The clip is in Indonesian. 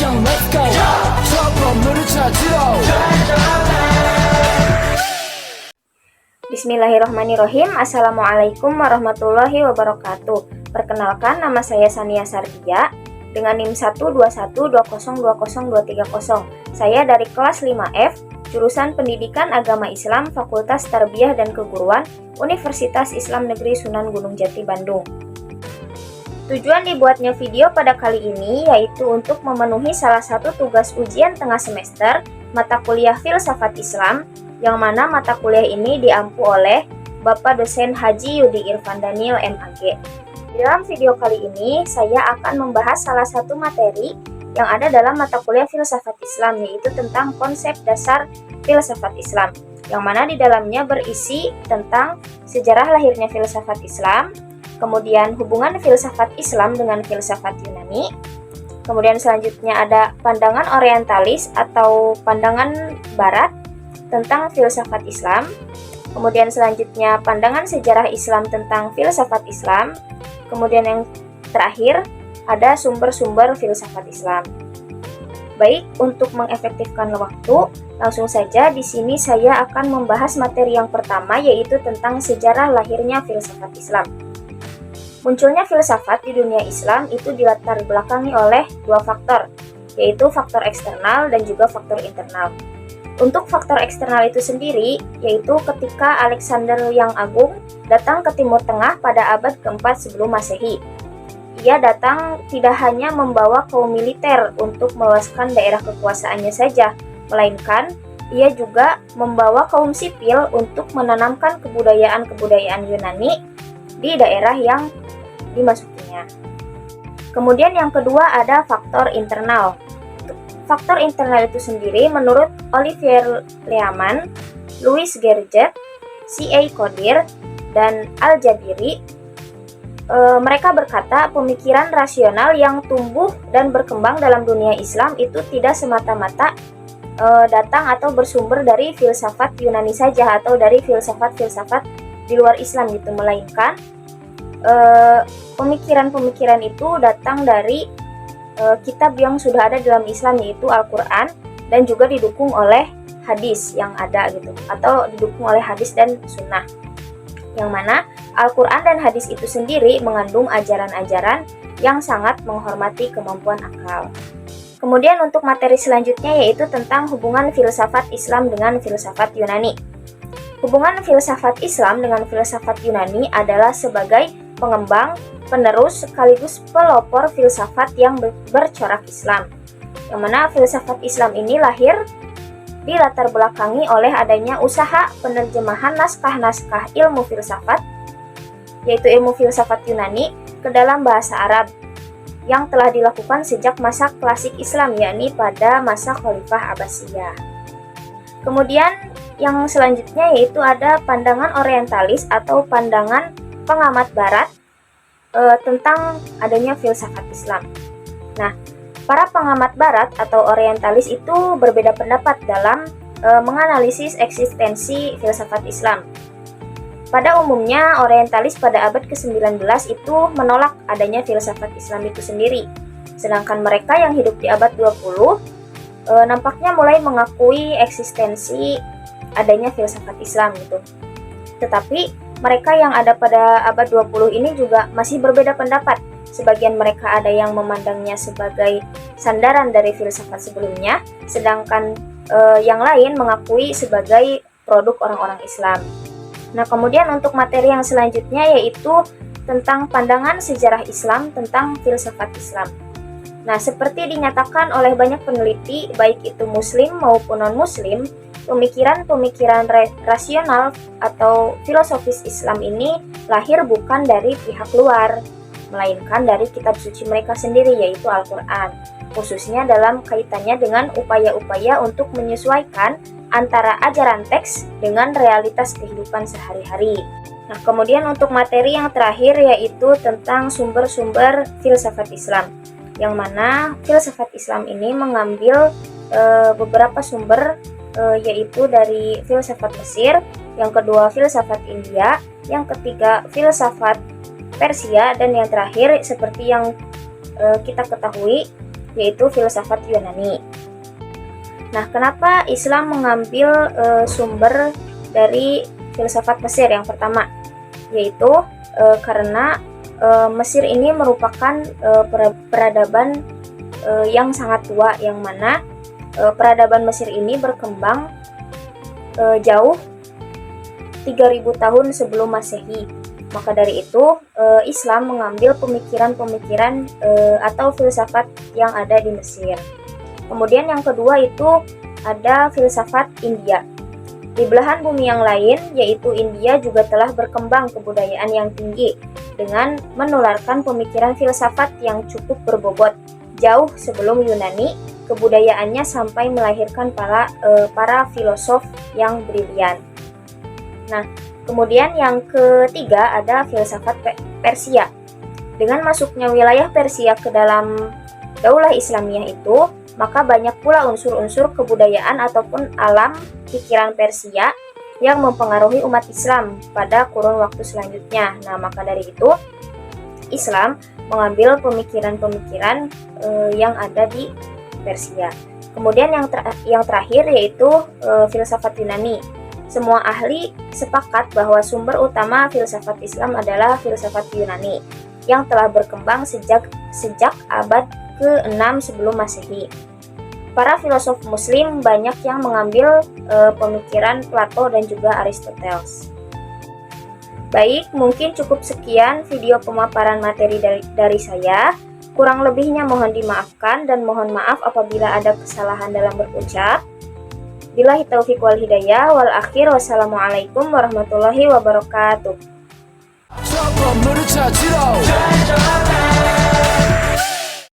Mission let's go 저 건물을 찾으러 Bismillahirrahmanirrahim. Assalamualaikum warahmatullahi wabarakatuh. Perkenalkan, nama saya Sania Sardia dengan NIM 12120202330. Saya dari kelas 5F, jurusan Pendidikan Agama Islam, Fakultas Tarbiyah dan Keguruan, Universitas Islam Negeri Sunan Gunung Jati, Bandung. Tujuan dibuatnya video pada kali ini yaitu untuk memenuhi salah satu tugas ujian tengah semester mata kuliah Filsafat Islam, yang mana mata kuliah ini diampu oleh Bapak Dosen Haji Yudi Irfan Daniel MAG. Dalam video kali ini, saya akan membahas salah satu materi yang ada dalam mata kuliah Filsafat Islam, yaitu tentang konsep dasar Filsafat Islam, yang mana di dalamnya berisi tentang sejarah lahirnya Filsafat Islam, kemudian hubungan Filsafat Islam dengan Filsafat Yunani, kemudian selanjutnya ada pandangan orientalis atau pandangan Barat tentang Filsafat Islam, kemudian selanjutnya pandangan sejarah Islam tentang Filsafat Islam, kemudian yang terakhir ada sumber-sumber Filsafat Islam. Baik, untuk mengefektifkan waktu, langsung saja di sini saya akan membahas materi yang pertama, yaitu tentang sejarah lahirnya Filsafat Islam. Munculnya filsafat di dunia Islam itu dilatar belakangi oleh dua faktor, yaitu faktor eksternal dan juga faktor internal. Untuk faktor eksternal itu sendiri, yaitu ketika Alexander yang Agung datang ke Timur Tengah pada abad keempat sebelum Masehi. Ia datang tidak hanya membawa kaum militer untuk meluaskan daerah kekuasaannya saja, melainkan ia juga membawa kaum sipil untuk menanamkan kebudayaan-kebudayaan Yunani di daerah yang dimasukinya. Kemudian yang kedua ada faktor internal. Faktor internal itu sendiri menurut Olivier Leaman, Louis Gerget, C.A. Kodir, dan Al-Jabiri, mereka berkata pemikiran rasional yang tumbuh dan berkembang dalam dunia Islam itu tidak semata-mata datang atau bersumber dari filsafat Yunani saja atau dari filsafat-filsafat di luar Islam gitu, melainkan pemikiran-pemikiran itu datang dari kitab yang sudah ada dalam Islam, yaitu Al-Quran, dan juga didukung oleh hadis yang ada gitu, atau didukung oleh hadis dan sunnah, yang mana Al-Quran dan hadis itu sendiri mengandung ajaran-ajaran yang sangat menghormati kemampuan akal. Kemudian untuk materi selanjutnya yaitu tentang hubungan filsafat Islam dengan filsafat Yunani. Hubungan filsafat Islam dengan filsafat Yunani adalah sebagai pengembang, penerus sekaligus pelopor filsafat yang bercorak Islam, yang mana filsafat Islam ini lahir dilatar belakangi oleh adanya usaha penerjemahan naskah-naskah ilmu filsafat, yaitu ilmu filsafat Yunani, ke dalam bahasa Arab, yang telah dilakukan sejak masa klasik Islam, yakni pada masa Khalifah Abbasiyah. Kemudian yang selanjutnya yaitu ada pandangan orientalis atau pandangan pengamat Barat tentang adanya filsafat Islam. Nah, para pengamat Barat atau orientalis itu berbeda pendapat dalam menganalisis eksistensi filsafat Islam. Pada umumnya, orientalis pada abad ke-19 itu menolak adanya filsafat Islam itu sendiri. Sedangkan mereka yang hidup di abad 20 nampaknya mulai mengakui eksistensi adanya filsafat Islam gitu. Tetapi mereka yang ada pada abad 20 ini juga masih berbeda pendapat. Sebagian mereka ada yang memandangnya sebagai sandaran dari filsafat sebelumnya, sedangkan yang lain mengakui sebagai produk orang-orang Islam. Nah, kemudian untuk materi yang selanjutnya yaitu tentang pandangan sejarah Islam tentang filsafat Islam. Nah, seperti dinyatakan oleh banyak peneliti, baik itu muslim maupun non-muslim, pemikiran-pemikiran rasional atau filosofis Islam ini lahir bukan dari pihak luar, melainkan dari kitab suci mereka sendiri, yaitu Al-Quran, khususnya dalam kaitannya dengan upaya-upaya untuk menyesuaikan antara ajaran teks dengan realitas kehidupan sehari-hari. Nah, kemudian untuk materi yang terakhir yaitu tentang sumber-sumber filsafat Islam, yang mana filsafat Islam ini mengambil beberapa sumber, yaitu dari filsafat Mesir, yang kedua filsafat India, yang ketiga filsafat Persia, dan yang terakhir seperti yang kita ketahui yaitu filsafat Yunani. Nah, kenapa Islam mengambil sumber dari filsafat Mesir yang pertama? Yaitu karena Mesir ini merupakan peradaban yang sangat tua, yang mana peradaban Mesir ini berkembang jauh 3000 tahun sebelum Masehi. Maka dari itu Islam mengambil pemikiran-pemikiran atau filsafat yang ada di Mesir. Kemudian yang kedua itu ada filsafat India. Di belahan bumi yang lain, yaitu India, juga telah berkembang kebudayaan yang tinggi dengan menularkan pemikiran filsafat yang cukup berbobot. Jauh sebelum Yunani, kebudayaannya sampai melahirkan para filosof yang brilian. Nah, kemudian yang ketiga ada filsafat Persia. Dengan masuknya wilayah Persia ke dalam Daulah Islamiyah itu, maka banyak pula unsur-unsur kebudayaan ataupun alam pikiran Persia yang mempengaruhi umat Islam pada kurun waktu selanjutnya. Nah, maka dari itu Islam mengambil pemikiran-pemikiran yang ada di Persia. Kemudian yang terakhir yaitu filsafat Yunani. Semua ahli sepakat bahwa sumber utama filsafat Islam adalah filsafat Yunani yang telah berkembang sejak abad ke-6 sebelum Masehi. Para filosof muslim banyak yang mengambil pemikiran Plato dan juga Aristoteles. Baik, mungkin cukup sekian video pemaparan materi dari saya. Kurang lebihnya mohon dimaafkan dan mohon maaf apabila ada kesalahan dalam berucap. Billahi taufiq wal hidayah wal akhir. Wassalamualaikum warahmatullahi wabarakatuh. 저 건물을 찾으러